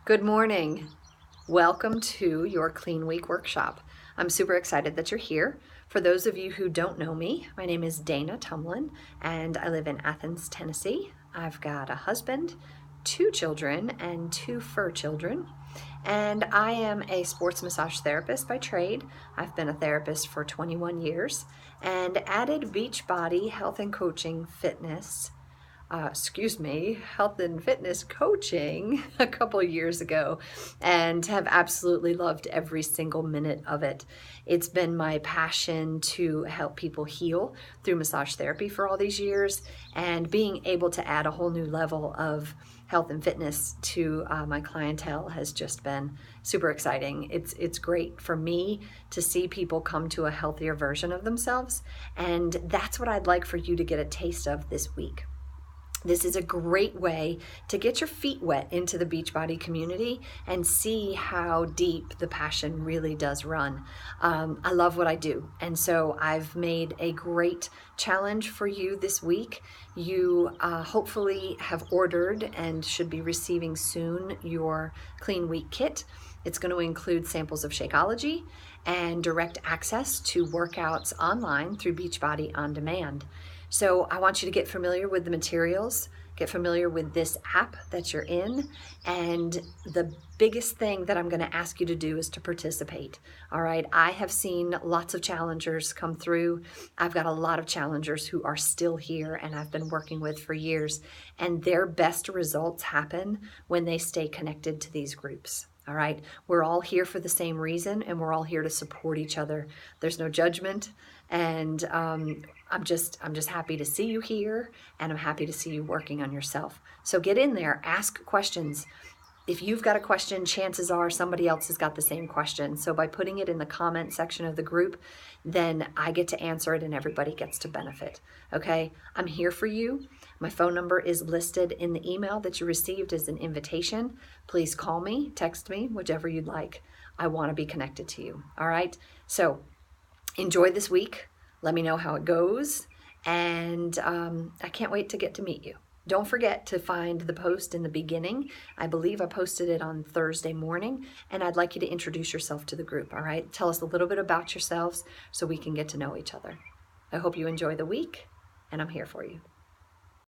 Good morning. Welcome to your Clean Week workshop. I'm super excited that you're here. For those of you who don't know me, my name is Dana Tumlin and I live in Athens, Tennessee. I've got a husband, 2 children, and 2 fur children. And I am a sports massage therapist by trade. I've been a therapist for 21 years and added Beachbody health and coaching health and fitness coaching a couple years ago and have absolutely loved every single minute of it. It's been my passion to help people heal through massage therapy for all these years, and being able to add a whole new level of health and fitness to my clientele has just been super exciting. It's great for me to see people come to a healthier version of themselves, and that's what I'd like for you to get a taste of this week. This is a great way to get your feet wet into the Beachbody community and see how deep the passion really does run. I love what I do, and so I've made a great challenge for you this week. You hopefully have ordered and should be receiving soon your Clean Week kit. It's going to include samples of Shakeology and direct access to workouts online through Beachbody On Demand. So I want you to get familiar with the materials, get familiar with this app that you're in, and the biggest thing that I'm going to ask you to do is to participate. All right, I have seen lots of challengers come through. I've got a lot of challengers who are still here and I've been working with for years, and their best results happen when they stay connected to these groups. All right, we're all here for the same reason, and we're all here to support each other. There's no judgment, and I'm just happy to see you here, and I'm happy to see you working on yourself. So get in there, ask questions. If you've got a question, chances are somebody else has got the same question. So by putting it in the comment section of the group, then I get to answer it and everybody gets to benefit. Okay, I'm here for you. My phone number is listed in the email that you received as an invitation. Please call me, text me, whichever you'd like. I want to be connected to you. All right, so enjoy this week. Let me know how it goes, and I can't wait to get to meet you. Don't forget to find the post in the beginning. I believe I posted it on Thursday morning, and I'd like you to introduce yourself to the group, all right? Tell us a little bit about yourselves so we can get to know each other. I hope you enjoy the week, and I'm here for you.